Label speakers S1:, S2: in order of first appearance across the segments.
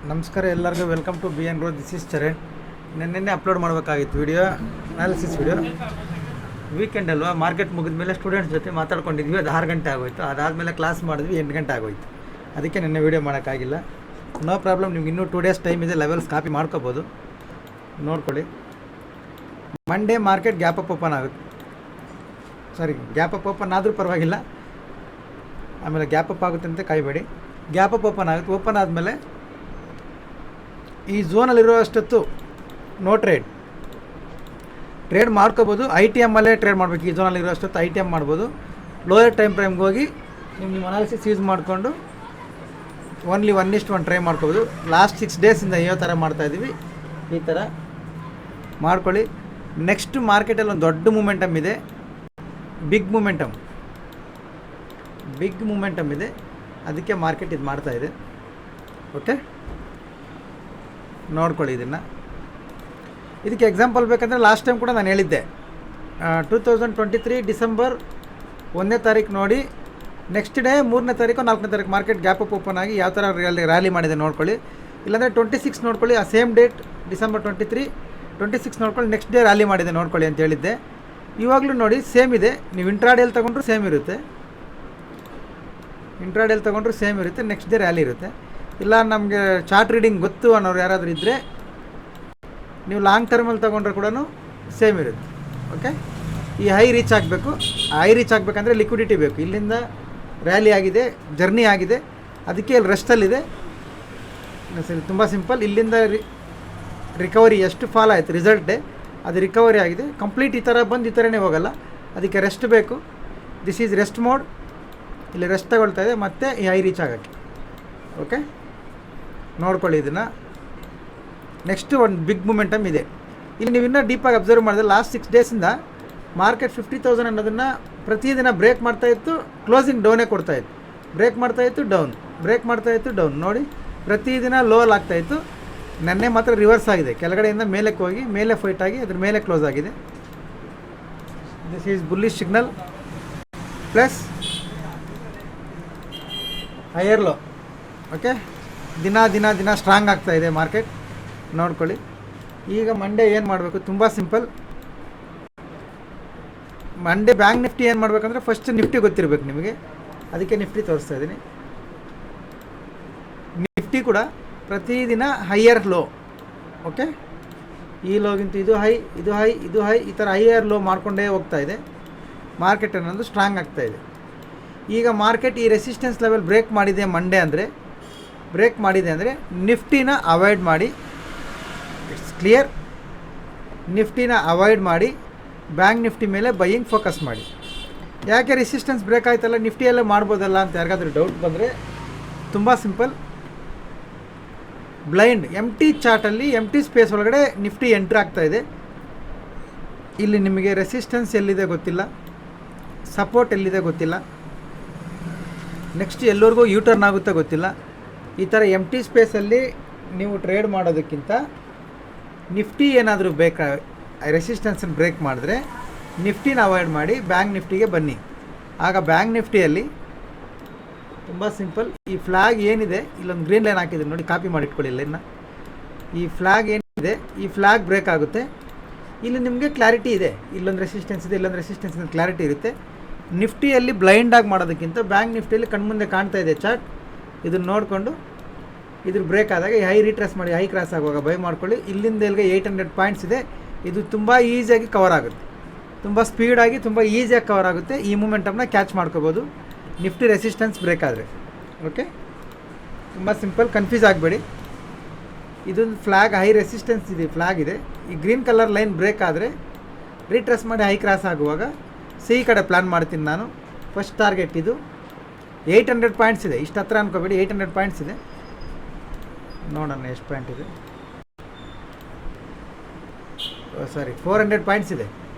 S1: ನಮಸ್ಕಾರ ಎಲ್ಲರಿಗೂ welcome to B N ರೋ. This is Charan. ನಿನ್ನೆ ಅಪ್ಲೋಡ್ ಮಾಡಬೇಕಾಗಿತ್ತು ವಿಡಿಯೋ, ಅನಾಲಿಸಿಸ್ ವಿಡಿಯೋ. ವೀಕೆಂಡ್ ಅಲ್ವಾ, ಮಾರ್ಕೆಟ್ ಮುಗಿದ ಮೇಲೆ ಸ್ಟೂಡೆಂಟ್ಸ್ ಜೊತೆ ಮಾತಾಡ್ಕೊಂಡಿದ್ವಿ. ಅದು 6 ಗಂಟೆ ಆಗೋಯ್ತು. ಅದಾದಮೇಲೆ ಕ್ಲಾಸ್ ಮಾಡಿದ್ವಿ, 8 ಗಂಟೆ ಆಗೋಯ್ತು. ಅದಕ್ಕೆ ನಿನ್ನೆ ವೀಡಿಯೋ ಮಾಡೋಕ್ಕಾಗಿಲ್ಲ. ನೋ ಪ್ರಾಬ್ಲಮ್, ನಿಮ್ಗೆ ಇನ್ನೂ 2 ಡೇಸ್ ಟೈಮ್ ಇದೆ. ಲೆವೆಲ್ಸ್ ಕಾಪಿ ಮಾಡ್ಕೋಬೋದು, ನೋಡ್ಕೊಳ್ಳಿ. Monday market gap up open ಆಗುತ್ತೆ. ಗ್ಯಾಪ್ ಅಪ್ ಓಪನ್ ಆದರೂ ಪರವಾಗಿಲ್ಲ, ಆಮೇಲೆ ಗ್ಯಾಪ್ ಅಪ್ ಆಗುತ್ತೆ ಅಂತ ಕಾಯಬೇಡಿ. ಗ್ಯಾಪ್ ಅಪ್ ಓಪನ್ ಆಗುತ್ತೆ. ಓಪನ್ ಆದಮೇಲೆ ಈ ಝೋನಲ್ಲಿರೋ ಅಷ್ಟೊತ್ತು ನೋ ಟ್ರೇಡ್ ಮಾಡ್ಕೋಬೋದು. ITM ಅಲ್ಲೇ ಟ್ರೇಡ್ ಮಾಡಬೇಕು. ಈ ಝೋನಲ್ಲಿರೋ ಅಷ್ಟೊತ್ತು ITM ಮಾಡ್ಬೋದು. ಲೋಯರ್ ಟೈಮ್ ಫ್ರೇಮ್ಗೆ ಹೋಗಿ ನಿಮ್ಮ ಅನಾಲಿಸಿಸ್ ಯೂಸ್ ಮಾಡಿಕೊಂಡು ಓನ್ಲಿ 1:1 ಟ್ರೈ ಮಾಡ್ಕೋಬೋದು. ಲಾಸ್ಟ್ 6 ಡೇಸಿಂದ ಯಾವ ಥರ ಮಾಡ್ತಾಯಿದ್ದೀವಿ, ಈ ಥರ ಮಾಡ್ಕೊಳ್ಳಿ. ನೆಕ್ಸ್ಟ್ ಮಾರ್ಕೆಟಲ್ಲಿ ಒಂದು ದೊಡ್ಡ ಮೂಮೆಂಟಮ್ ಇದೆ, ಬಿಗ್ ಮೂಮೆಂಟಮ್ ಇದೆ. ಅದಕ್ಕೆ ಮಾರ್ಕೆಟ್ ಇದು ಮಾಡ್ತಾಯಿದೆ. ಓಕೆ, ನೋಡ್ಕೊಳ್ಳಿ. ಇದಕ್ಕೆ ಎಕ್ಸಾಂಪಲ್ ಬೇಕಂದರೆ ಲಾಸ್ಟ್ ಟೈಮ್ ಕೂಡ ನಾನು ಹೇಳಿದ್ದೆ, 2023 ಡಿಸೆಂಬರ್ 1ನೇ ತಾರೀಕು ನೋಡಿ, ನೆಕ್ಸ್ಟ್ ಡೇ 3ನೇ ತಾರೀಕು 4ನೇ ತಾರೀಕು ಮಾರ್ಕೆಟ್ ಗ್ಯಾಪ್ ಅಪ್ ಓಪನ್ ಆಗಿ ಯಾವ ಥರ ರ್ಯಾಲಿ ಮಾಡಿದೆ ನೋಡ್ಕೊಳ್ಳಿ. ಇಲ್ಲಾಂದರೆ 26 ನೋಡ್ಕೊಳ್ಳಿ, ಆ ಸೇಮ್ ಡೇಟ್ ಡಿಸೆಂಬರ್ 26 ನೋಡ್ಕೊಳ್ಳಿ, ನೆಕ್ಸ್ಟ್ ಡೇ ರ್ಯಾಲಿ ಮಾಡಿದೆ ನೋಡ್ಕೊಳ್ಳಿ ಅಂತ ಹೇಳಿದ್ದೆ. ಇವಾಗಲೂ ನೋಡಿ ಸೇಮ್ ಇದೆ. ನೀವು ಇಂಟ್ರಾಡೇಲಿ ತೊಗೊಂಡ್ರು ಸೇಮ್ ಇರುತ್ತೆ, ನೆಕ್ಸ್ಟ್ ಡೇ ರ್ಯಾಲಿ ಇರುತ್ತೆ. ಇಲ್ಲ ನಮಗೆ ಚಾರ್ಟ್ ರೀಡಿಂಗ್ ಗೊತ್ತು ಅನ್ನೋರು ಯಾರಾದರೂ ಇದ್ದರೆ ನೀವು ಲಾಂಗ್ ಟರ್ಮಲ್ಲಿ ತೊಗೊಂಡ್ರೆ ಕೂಡ ಸೇಮ್ ಇರುತ್ತೆ. ಓಕೆ, ಈ ಹೈ ರೀಚ್ ಆಗಬೇಕು. ಹೈ ರೀಚ್ ಆಗಬೇಕಂದ್ರೆ ಲಿಕ್ವಿಡಿಟಿ ಬೇಕು. ಇಲ್ಲಿಂದ ರ್ಯಾಲಿ ಆಗಿದೆ, ಜರ್ನಿ ಆಗಿದೆ, ಅದಕ್ಕೆ ಇಲ್ಲಿ ರೆಸ್ಟಲ್ಲಿದೆ. ಸರಿ, ತುಂಬ ಸಿಂಪಲ್. ಇಲ್ಲಿಂದ ರಿಕವರಿ ಎಷ್ಟು ಫಾಲ್ ಆಯಿತು ರಿಸಲ್ಟೇ, ಅದು ರಿಕವರಿ ಆಗಿದೆ ಕಂಪ್ಲೀಟ್. ಈ ಥರ ಬಂದು ಈ ಥರನೇ ಹೋಗಲ್ಲ, ಅದಕ್ಕೆ ರೆಸ್ಟ್ ಬೇಕು. This is rest mode. ಇಲ್ಲಿ ರೆಸ್ಟ್ ತಗೊಳ್ತಾ ಇದೆ, ಮತ್ತು ಈ ಹೈ ರೀಚ್ ಆಗೋಕ್ಕೆ. ಓಕೆ, ನೋಡ್ಕೊಳ್ಳಿ ಇದನ್ನು. ನೆಕ್ಸ್ಟು ಒಂದು ಬಿಗ್ ಮೂಮೆಂಟಮ್ ಇದೆ. ಇಲ್ಲಿ ನೀವು ಇನ್ನೂ ಡೀಪಾಗಿ ಅಬ್ಸರ್ವ್ ಮಾಡಿದ್ರೆ ಲಾಸ್ಟ್ 6 ಡೇಸಿಂದ ಮಾರ್ಕೆಟ್ 50,000 ಅನ್ನೋದನ್ನು ಪ್ರತಿದಿನ ಬ್ರೇಕ್ ಮಾಡ್ತಾಯಿತ್ತು, ಕ್ಲೋಸಿಂಗ್ ಡೌನೇ ಕೊಡ್ತಾಯಿತ್ತು. ಬ್ರೇಕ್ ಮಾಡ್ತಾಯಿತ್ತು, ಡೌನ್. ನೋಡಿ, ಪ್ರತಿದಿನ ಲೋಲ್ ಆಗ್ತಾಯಿತ್ತು. ನೆನ್ನೆ ಮಾತ್ರ ರಿವರ್ಸ್ ಆಗಿದೆ, ಕೆಳಗಡೆಯಿಂದ ಮೇಲಕ್ಕೆ ಹೋಗಿ ಮೇಲೆ ಫೈಟ್ ಆಗಿ ಅದ್ರ ಮೇಲೆ ಕ್ಲೋಸ್ ಆಗಿದೆ. This is bullish signal plus higher low. Okay, ದಿನ ಸ್ಟ್ರಾಂಗ್ ಆಗ್ತಾಯಿದೆ ಮಾರ್ಕೆಟ್, ನೋಡ್ಕೊಳ್ಳಿ. ಈಗ ಮಂಡೇ ಏನು ಮಾಡಬೇಕು, ತುಂಬ ಸಿಂಪಲ್. ಮಂಡೇ ಬ್ಯಾಂಕ್ ನಿಫ್ಟಿ ಏನು ಮಾಡಬೇಕಂದ್ರೆ ಫಸ್ಟ್ ನಿಫ್ಟಿ ಗೊತ್ತಿರಬೇಕು ನಿಮಗೆ, ಅದಕ್ಕೆ ನಿಫ್ಟಿ ತೋರಿಸ್ತಾ ಇದ್ದೀನಿ. ನಿಫ್ಟಿ ಕೂಡ ಪ್ರತಿದಿನ ಹೈಯರ್ ಲೋ. ಓಕೆ, ಈ ಲೋಗಿಂತ ಇದು ಹೈ, ಈ ಥರ ಹೈಯರ್ ಲೋ ಮಾಡಿಕೊಂಡೇ ಹೋಗ್ತಾ ಇದೆ. ಮಾರ್ಕೆಟ್ ಅನ್ನೋದು ಸ್ಟ್ರಾಂಗ್ ಆಗ್ತಾಯಿದೆ. ಈಗ ಮಾರ್ಕೆಟ್ ಈ ರೆಸಿಸ್ಟೆನ್ಸ್ ಲೆವೆಲ್ ಬ್ರೇಕ್ ಮಾಡಿದೆ ಅಂದರೆ ನಿಫ್ಟಿನ ಅವಾಯ್ಡ್ ಮಾಡಿ. It's clear. ನಿಫ್ಟಿನ ಅವಾಯ್ಡ್ ಮಾಡಿ ಬ್ಯಾಂಕ್ ನಿಫ್ಟಿ ಮೇಲೆ ಬೈಯಿಂಗ್ ಫೋಕಸ್ ಮಾಡಿ. ಯಾಕೆ ರೆಸಿಸ್ಟೆನ್ಸ್ ಬ್ರೇಕ್ ಆಯ್ತಲ್ಲ, ನಿಫ್ಟಿಯಲ್ಲೇ ಮಾಡ್ಬೋದಲ್ಲ ಅಂತ ಯಾರಿಗಾದ್ರೂ ಡೌಟ್ ಬಂದರೆ ತುಂಬ ಸಿಂಪಲ್. ಬ್ಲೈಂಡ್ ಎಂಟಿ ಚಾರ್ಟಲ್ಲಿ ಎಂಟಿ ಸ್ಪೇಸ್ ಒಳಗಡೆ ನಿಫ್ಟಿ ಎಂಟ್ರಿ ಆಗ್ತಾಯಿದೆ. ಇಲ್ಲಿ ನಿಮಗೆ ರೆಸಿಸ್ಟೆನ್ಸ್ ಎಲ್ಲಿದೆ ಗೊತ್ತಿಲ್ಲ, ಸಪೋರ್ಟ್ ಎಲ್ಲಿದೆ ಗೊತ್ತಿಲ್ಲ, ನೆಕ್ಸ್ಟ್ ಎಲ್ಲರಿಗೂ ಯೂಟರ್ನ್ ಆಗುತ್ತೆ ಗೊತ್ತಿಲ್ಲ. ಈ ಥರ ಎಂಟಿ ಸ್ಪೇಸಲ್ಲಿ ನೀವು ಟ್ರೇಡ್ ಮಾಡೋದಕ್ಕಿಂತ ನಿಫ್ಟಿ ಏನಾದರೂ ರೆಸಿಸ್ಟೆನ್ಸನ್ನು ಬ್ರೇಕ್ ಮಾಡಿದ್ರೆ ನಿಫ್ಟಿನ ಅವಾಯ್ಡ್ ಮಾಡಿ ಬ್ಯಾಂಕ್ ನಿಫ್ಟಿಗೆ ಬನ್ನಿ. ಆಗ ಬ್ಯಾಂಕ್ ನಿಫ್ಟಿಯಲ್ಲಿ ತುಂಬ ಸಿಂಪಲ್. ಈ ಫ್ಲ್ಯಾಗ್ ಏನಿದೆ, ಇಲ್ಲೊಂದು ಗ್ರೀನ್ ಲೈನ್ ಹಾಕಿದ್ದೀನಿ ನೋಡಿ, ಕಾಪಿ ಮಾಡಿಟ್ಕೊಳ್ಳಿ ಲೈನ್ನ. ಈ ಫ್ಲ್ಯಾಗ್ ಏನಿದೆ, ಈ ಫ್ಲ್ಯಾಗ್ ಬ್ರೇಕ್ ಆಗುತ್ತೆ. ಇಲ್ಲಿ ನಿಮಗೆ ಕ್ಲಾರಿಟಿ ಇದೆ, ಇಲ್ಲೊಂದು ರೆಸಿಸ್ಟೆನ್ಸ್ ಇದೆ, ಕ್ಲಾರಿಟಿ ಇರುತ್ತೆ. ನಿಫ್ಟಿಯಲ್ಲಿ ಬ್ಲೈಂಡಾಗಿ ಮಾಡೋದಕ್ಕಿಂತ ಬ್ಯಾಂಕ್ ನಿಫ್ಟಿಯಲ್ಲಿ ಕಣ್ಮುಂದೆ ಕಾಣ್ತಾ ಇದೆ ಚಾರ್ಟ್, ಇದನ್ನು ನೋಡಿಕೊಂಡು ಇದ್ರ ಬ್ರೇಕ್ ಆದಾಗ ಈ ಹೈ ರಿಟ್ರೇಸ್ ಮಾಡಿ ಹೈ ಕ್ರಾಸ್ ಆಗುವಾಗ ಬೈ ಮಾಡ್ಕೊಳ್ಳಿ. ಇಲ್ಲಿಂದ ಇಲ್ಲಿಗೆ 800 ಪಾಯಿಂಟ್ಸ್ ಇದೆ. ಇದು ತುಂಬ ಈಸಿಯಾಗಿ ಕವರ್ ಆಗುತ್ತೆ, ತುಂಬ ಸ್ಪೀಡಾಗಿ ತುಂಬ ಈಸಿಯಾಗಿ ಕವರ್ ಆಗುತ್ತೆ. ಈ ಮೂಮೆಂಟಮ್ನ ಕ್ಯಾಚ್ ಮಾಡ್ಕೋಬೋದು ನಿಫ್ಟಿ ರೆಸಿಸ್ಟೆನ್ಸ್ ಬ್ರೇಕ್ ಆದರೆ. ಓಕೆ, ತುಂಬ ಸಿಂಪಲ್, ಕನ್ಫ್ಯೂಸ್ ಆಗಬೇಡಿ. ಇದೊಂದು ಫ್ಲ್ಯಾಗ್, ಹೈ ರೆಸಿಸ್ಟೆನ್ಸ್ ಇದೆ, ಫ್ಲ್ಯಾಗ್ ಇದೆ. ಈ ಗ್ರೀನ್ ಕಲರ್ ಲೈನ್ ಬ್ರೇಕ್ ಆದರೆ ರಿಟ್ರೇಸ್ ಮಾಡಿ ಹೈ ಕ್ರಾಸ್ ಆಗುವಾಗ ಸಿ ಕಡೆ ಪ್ಲ್ಯಾನ್ ಮಾಡ್ತೀನಿ ನಾನು. ಫಸ್ಟ್ ಟಾರ್ಗೆಟ್ ಇದು 800 ಪಾಯಿಂಟ್ಸ್ ಇದೆ. ಇಷ್ಟು ಹತ್ರ ಅನ್ಕೋಬೇಡಿ, 800 ಪಾಯಿಂಟ್ಸ್ ಇದೆ. ನೋಡೋಣ ಎಷ್ಟು ಪಾಯಿಂಟ್ ಇದೆ. 400 ಪಾಯಿಂಟ್ಸ್ ಇದೆ.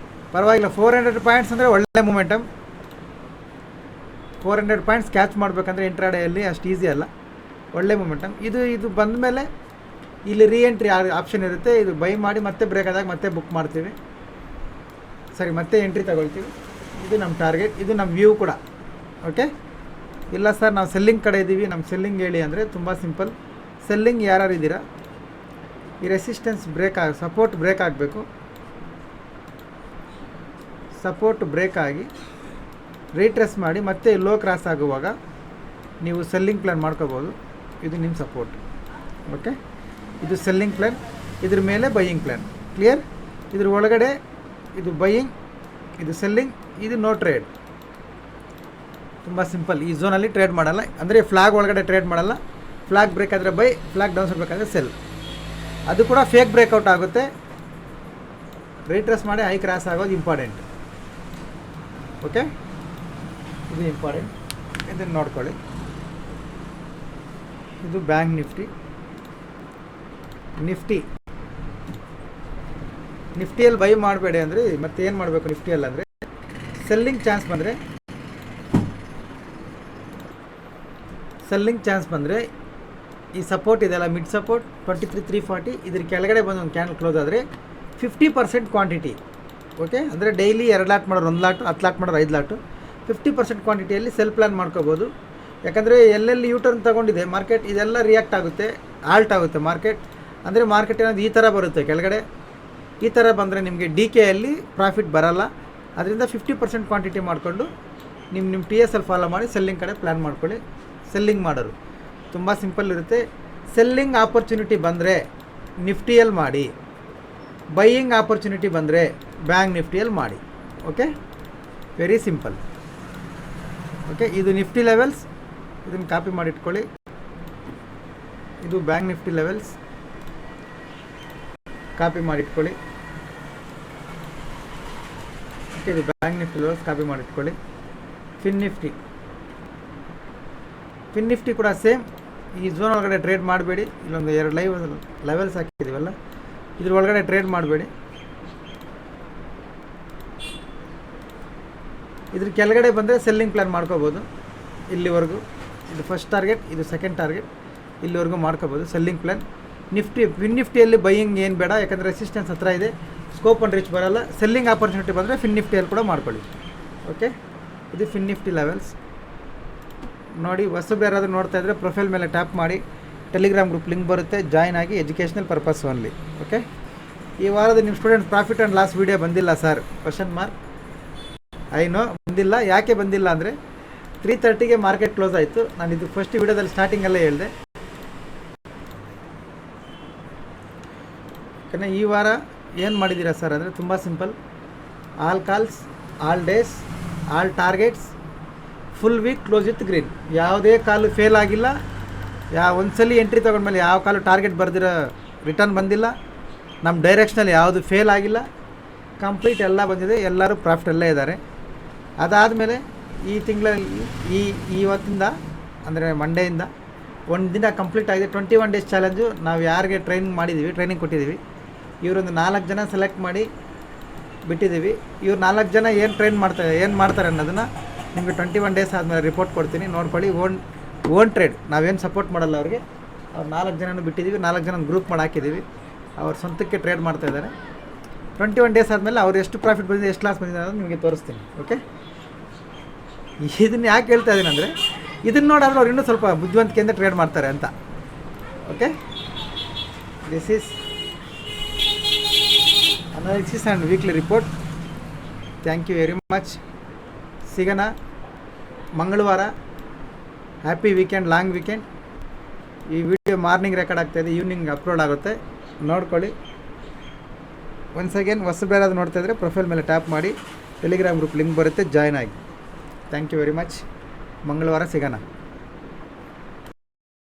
S1: ಪರವಾಗಿಲ್ಲ, 400 ಪಾಯಿಂಟ್ಸ್ ಅಂದರೆ ಒಳ್ಳೆ ಮೂಮೆಂಟಮ್. 400 ಪಾಯಿಂಟ್ಸ್ ಕ್ಯಾಚ್ ಮಾಡಬೇಕಂದ್ರೆ ಇಂಟ್ರಾಡೇಯಲ್ಲಿ ಅಷ್ಟು ಈಸಿ ಅಲ್ಲ, ಒಳ್ಳೆ ಮೂಮೆಂಟಮ್. ಇದು ಬಂದ ಮೇಲೆ ಇಲ್ಲಿ ರೀಎಂಟ್ರಿ ಆಪ್ಷನ್ ಇರುತ್ತೆ. ಇದು ಬೈ ಮಾಡಿ ಮತ್ತೆ ಬ್ರೇಕ್ ಆದಾಗ ಮತ್ತೆ ಬುಕ್ ಮಾಡ್ತೀವಿ, ಮತ್ತೆ ಎಂಟ್ರಿ ತಗೊಳ್ತೀವಿ. ಇದು ನಮ್ಮ ಟಾರ್ಗೆಟ್, ಇದು ನಮ್ಮ ವ್ಯೂ ಕೂಡ. ಓಕೆ, ಇಲ್ಲ ಸರ್ ನಾವು ಸೆಲ್ಲಿಂಗ್ ಕಡೆ ಇದ್ದೀವಿ, ನಮ್ಮ ಸೆಲ್ಲಿಂಗ್ ಹೇಳಿ ಅಂದರೆ ತುಂಬ ಸಿಂಪಲ್. ಸೆಲ್ಲಿಂಗ್ ಯಾರು ಇದ್ದೀರಾ, ಈ ರೆಸಿಸ್ಟೆನ್ಸ್ ಸಪೋರ್ಟ್ ಬ್ರೇಕ್ ಆಗಬೇಕು. ಸಪೋರ್ಟ್ ಬ್ರೇಕ್ ಆಗಿ ರೀಟ್ರೆಸ್ ಮಾಡಿ ಮತ್ತೆ ಲೋ ಕ್ರಾಸ್ ಆಗುವಾಗ ನೀವು ಸೆಲ್ಲಿಂಗ್ ಪ್ಲ್ಯಾನ್ ಮಾಡ್ಕೋಬೋದು. ಇದು ನಿಮ್ಮ ಸಪೋರ್ಟ್. ಓಕೆ, ಇದು ಸೆಲ್ಲಿಂಗ್ ಪ್ಲ್ಯಾನ್, ಇದ್ರ ಮೇಲೆ ಬೈಯಿಂಗ್ ಪ್ಲ್ಯಾನ್. ಕ್ಲಿಯರ್? ಇದ್ರ ಒಳಗಡೆ ಇದು ಬೈಯಿಂಗ್, ಇದು ಸೆಲ್ಲಿಂಗ್, ಇದು ನೋ ಟ್ರೇಡ್. ತುಂಬ ಸಿಂಪಲ್. ಈ ಝೋನಲ್ಲಿ ಟ್ರೇಡ್ ಮಾಡಲ್ಲ, ಅಂದರೆ ಫ್ಲಾಗ್ ಒಳಗಡೆ ಟ್ರೇಡ್ ಮಾಡಲ್ಲ. ಫ್ಲಾಗ್ ಬ್ರೇಕ್ ಆದರೆ ಬೈ, ಫ್ಲಾಗ್ ಡೌನ್ ಸೈಡ್ ಬೇಕಾದರೆ ಸೆಲ್. ಅದು ಕೂಡ ಫೇಕ್ ಬ್ರೇಕ್ಔಟ್ ಆಗುತ್ತೆ. ರೀಟ್ರೆಸ್ ಮಾಡಿ ಹೈ ಕ್ರಾಸ್ ಆಗೋದು ಇಂಪಾರ್ಟೆಂಟ್. ಓಕೆ, ಇದು ಇಂಪಾರ್ಟೆಂಟ್, ಇದನ್ನು ನೋಡ್ಕೊಳ್ಳಿ. ಇದು ಬ್ಯಾಂಕ್ ನಿಫ್ಟಿಯಲ್ಲಿ ಬೈ ಮಾಡಬೇಡಿ ಅಂದರೆ ಮತ್ತೆ ಏನು ಮಾಡಬೇಕು ನಿಫ್ಟಿಯಲ್ಲಿ ಅಂದರೆ, ಸೆಲ್ಲಿಂಗ್ ಚಾನ್ಸ್ ಬಂದರೆ ಈ ಸಪೋರ್ಟ್ ಇದೆಲ್ಲ ಮಿಡ್ ಸಪೋರ್ಟ್ 23,340, ಇದ್ರ ಕೆಳಗಡೆ ಬಂದು ಒಂದು ಕ್ಯಾಂಡಲ್ ಕ್ಲೋಸ್ ಆದರೆ 50% ಕ್ವಾಂಟಿಟಿ. ಓಕೆ, ಅಂದರೆ ಡೈಲಿ 2 ಲಾಟ್ ಮಾಡೋರು 1 ಲಾಟು, 10 ಲಾಟ್ ಮಾಡೋರು 5 ಲಾಟು, 50% ಕ್ವಾಂಟಿಟಿಯಲ್ಲಿ ಸೆಲ್ ಪ್ಲ್ಯಾನ್ ಮಾಡ್ಕೋಬೋದು. ಯಾಕಂದರೆ ಎಲ್ಲೆಲ್ಲಿ ಯೂಟರ್ನ್ ತೊಗೊಂಡಿದೆ ಮಾರ್ಕೆಟ್, ಇದೆಲ್ಲ ರಿಯಾಕ್ಟ್ ಆಗುತ್ತೆ, ಆಲ್ಟ್ ಆಗುತ್ತೆ ಮಾರ್ಕೆಟ್. ಅಂದರೆ ಮಾರ್ಕೆಟ್ ಏನಾದ್ರು ಈ ಥರ ಬರುತ್ತೆ ಕೆಳಗಡೆ, ಈ ಥರ ಬಂದರೆ ನಿಮಗೆ DKಯಲ್ಲಿ ಪ್ರಾಫಿಟ್ ಬರಲ್ಲ. ಅದರಿಂದ 50% ಕ್ವಾಂಟಿಟಿ ಮಾಡಿಕೊಂಡು ನಿಮ್ಮ TSL ಫಾಲೋ ಮಾಡಿ ಸೆಲ್ಲಿಂಗ್ ಕಡೆ ಪ್ಲ್ಯಾನ್ ಮಾಡ್ಕೊಳ್ಳಿ. ಸೆಲ್ಲಿಂಗ್ ಮಾಡೋರು ತುಂಬ ಸಿಂಪಲ್ ಇರುತ್ತೆ. ಸೆಲ್ಲಿಂಗ್ ಆಪರ್ಚುನಿಟಿ ಬಂದರೆ ನಿಫ್ಟಿಯಲ್ಲಿ ಮಾಡಿ, ಬೈಯಿಂಗ್ ಆಪರ್ಚುನಿಟಿ ಬಂದರೆ ಬ್ಯಾಂಕ್ ನಿಫ್ಟಿಯಲ್ಲಿ ಮಾಡಿ. Okay, very simple. ಓಕೆ, ಇದು ನಿಫ್ಟಿ ಲೆವೆಲ್ಸ್, ಇದನ್ನು ಕಾಪಿ ಮಾಡಿಟ್ಕೊಳ್ಳಿ. ಇದು ಬ್ಯಾಂಕ್ ನಿಫ್ಟಿ ಲೆವೆಲ್ಸ್, ಕಾಪಿ ಮಾಡಿಟ್ಕೊಳ್ಳಿ. ಓಕೆ, ಇದು ಬ್ಯಾಂಕ್ ನಿಫ್ಟಿ ಲೆವೆಲ್ಸ್ ಕಾಪಿ ಮಾಡಿಟ್ಕೊಳ್ಳಿ. ಫಿನ್ ನಿಫ್ಟಿ ಕೂಡ ಸೇಮ್. ಈ ಝೋನ್ ಒಳಗಡೆ ಟ್ರೇಡ್ ಮಾಡಬೇಡಿ. ಇಲ್ಲೊಂದು 2 ಲೆವೆಲ್ಸ್ ಹಾಕಿದ್ದೀವಲ್ಲ, ಇದ್ರ ಒಳಗಡೆ ಟ್ರೇಡ್ ಮಾಡಬೇಡಿ. ಇದ್ರ ಕೆಳಗಡೆ ಬಂದರೆ ಸೆಲ್ಲಿಂಗ್ ಪ್ಲ್ಯಾನ್ ಮಾಡ್ಕೋಬೋದು. ಇಲ್ಲಿವರೆಗೂ ಇದು ಫಸ್ಟ್ ಟಾರ್ಗೆಟ್, ಇದು ಸೆಕೆಂಡ್ ಟಾರ್ಗೆಟ್, ಇಲ್ಲಿವರೆಗೂ ಮಾಡ್ಕೋಬೋದು ಸೆಲ್ಲಿಂಗ್ ಪ್ಲ್ಯಾನ್. ಫಿನ್ ನಿಫ್ಟಿಯಲ್ಲಿ ಬೈಯಿಂಗ್ ಏನು ಬೇಡ, ಯಾಕಂದರೆ ರೆಸಿಸ್ಟೆನ್ಸ್ ಹತ್ರ ಇದೆ, ಸ್ಕೋಪ್ ಅಂಡ್ ರೀಚ್ ಬರೋಲ್ಲ. ಸೆಲ್ಲಿಂಗ್ ಆಪರ್ಚುನಿಟಿ ಬಂದರೆ ಫಿನ್ ನಿಫ್ಟಿಯಲ್ಲಿ ಕೂಡ ಮಾಡ್ಕೊಳ್ಳಿ. ಓಕೆ, ಇದು ಫಿನ್ ನಿಫ್ಟಿ ಲೆವೆಲ್ಸ್ ನೋಡಿ. ಹೊಸಬ್ರು ಯಾರಾದರೂ ನೋಡ್ತಾ ಇದ್ದರೆ ಪ್ರೊಫೈಲ್ ಮೇಲೆ ಟ್ಯಾಪ್ ಮಾಡಿ, ಟೆಲಿಗ್ರಾಮ್ ಗ್ರೂಪ್ ಲಿಂಕ್ ಬರುತ್ತೆ, ಜಾಯ್ನ್ ಆಗಿ. Educational purpose only. ಓಕೆ, ಈ ವಾರದ ನಿಮ್ಮ student profit and loss video ಬಂದಿಲ್ಲ ಸರ್? ಐನೋ ಬಂದಿಲ್ಲ. ಯಾಕೆ ಬಂದಿಲ್ಲ ಅಂದರೆ 3:30ಗೆ ಮಾರ್ಕೆಟ್ ಕ್ಲೋಸ್ ಆಯಿತು. ನಾನು ಇದು ಫಸ್ಟ್ ವೀಡಿಯೋದಲ್ಲಿ ಸ್ಟಾರ್ಟಿಂಗಲ್ಲೇ ಹೇಳಿದೆ. ಯಾಕಂದರೆ ಈ ವಾರ ಏನು ಮಾಡಿದ್ದೀರಾ ಸರ್ ಅಂದರೆ ತುಂಬ simple. All calls, all days, all targets, full week close with green. ಯಾವುದೇ ಕಾಲು ಫೇಲ್ ಆಗಿಲ್ಲ. ಒಂದ್ಸಲಿ ಎಂಟ್ರಿ ತೊಗೊಂಡ್ಮೇಲೆ ಯಾವ ಕಾಲು ಟಾರ್ಗೆಟ್ ಬರ್ದಿರೋ ರಿಟರ್ನ್ ಬಂದಿಲ್ಲ. ನಮ್ಮ ಡೈರೆಕ್ಷನಲ್ಲಿ ಯಾವುದು ಫೇಲ್ ಆಗಿಲ್ಲ. ಕಂಪ್ಲೀಟ್ ಎಲ್ಲ ಬಂದಿದೆ. ಎಲ್ಲರೂ ಪ್ರಾಫಿಟಲ್ಲೇ ಇದ್ದಾರೆ. ಅದಾದಮೇಲೆ ಈ ತಿಂಗಳಲ್ಲಿ ಇವತ್ತಿಂದ ಅಂದರೆ ಮಂಡೆಯಿಂದ ಒಂದು ದಿನ ಕಂಪ್ಲೀಟ್ ಆಗಿದೆ. 21 ಡೇಸ್ ಚಾಲೆಂಜು ನಾವು ಯಾರಿಗೆ ಟ್ರೈನಿಂಗ್ ಕೊಟ್ಟಿದ್ದೀವಿ, ಇವರೊಂದು 4 ಜನ ಸೆಲೆಕ್ಟ್ ಮಾಡಿ ಬಿಟ್ಟಿದ್ದೀವಿ. ಇವ್ರು 4 ಜನ ಏನು ಮಾಡ್ತಾರೆ ಅನ್ನೋದನ್ನು ನಿಮಗೆ 21 ಡೇಸ್ ಆದಮೇಲೆ ರಿಪೋರ್ಟ್ ಕೊಡ್ತೀನಿ, ನೋಡ್ಕೊಳ್ಳಿ. ಓನ್ ಟ್ರೇಡ್, ನಾವೇನು ಸಪೋರ್ಟ್ ಮಾಡಲ್ಲ ಅವ್ರಿಗೆ. ಅವ್ರು 4 ಜನನೂ ಬಿಟ್ಟಿದ್ದೀವಿ, 4 ಜನ ಗ್ರೂಪ್ ಮಾಡಿ ಹಾಕಿದ್ದೀವಿ. ಅವ್ರ ಸ್ವಂತಕ್ಕೆ ಟ್ರೇಡ್ ಮಾಡ್ತಾಯಿದ್ದಾರೆ. 21 ಡೇಸ್ ಆದಮೇಲೆ ಅವ್ರು ಎಷ್ಟು ಪ್ರಾಫಿಟ್ ಬಂದಿದೆ, ಎಷ್ಟು ಲಾಸ್ ಬಂದಿದೆ ಅನ್ನೋದು ನಿಮಗೆ ತೋರಿಸ್ತೀನಿ. ಓಕೆ, ಇದನ್ನು ಯಾಕೆ ಹೇಳ್ತಾ ಇದ್ದೀನಿ ಅಂದರೆ, ಇದನ್ನು ನೋಡಿದ್ರೆ ಅವ್ರು ಇನ್ನೂ ಸ್ವಲ್ಪ ಬುದ್ಧಿವಂತಿಕೆಯಿಂದ ಟ್ರೇಡ್ ಮಾಡ್ತಾರೆ ಅಂತ. Okay, this is analysis and weekly report. Thank you very much. ಸಿಗೋಣ ಮಂಗಳವಾರ. Happy weekend, long weekend. ಈ ವಿಡಿಯೋ ಮಾರ್ನಿಂಗ್ ರೆಕಾರ್ಡ್ ಆಗ್ತಾಯಿದೆ, ಈವ್ನಿಂಗ್ ಅಪ್ಲೋಡ್ ಆಗುತ್ತೆ, ನೋಡ್ಕೊಳ್ಳಿ. ಒನ್ಸ್ ಅಗೇನ್ ಹೊಸಬೇರಾದ್ರು ನೋಡ್ತಾ ಇದ್ದರೆ ಪ್ರೊಫೈಲ್ ಮೇಲೆ ಟ್ಯಾಪ್ ಮಾಡಿ, ಟೆಲಿಗ್ರಾಮ್ ಗ್ರೂಪ್ ಲಿಂಕ್ ಬರುತ್ತೆ, ಜಾಯ್ನ್ ಆಗಿ. Thank you very much. ಮಂಗಳವಾರ ಸಿಗೋಣ.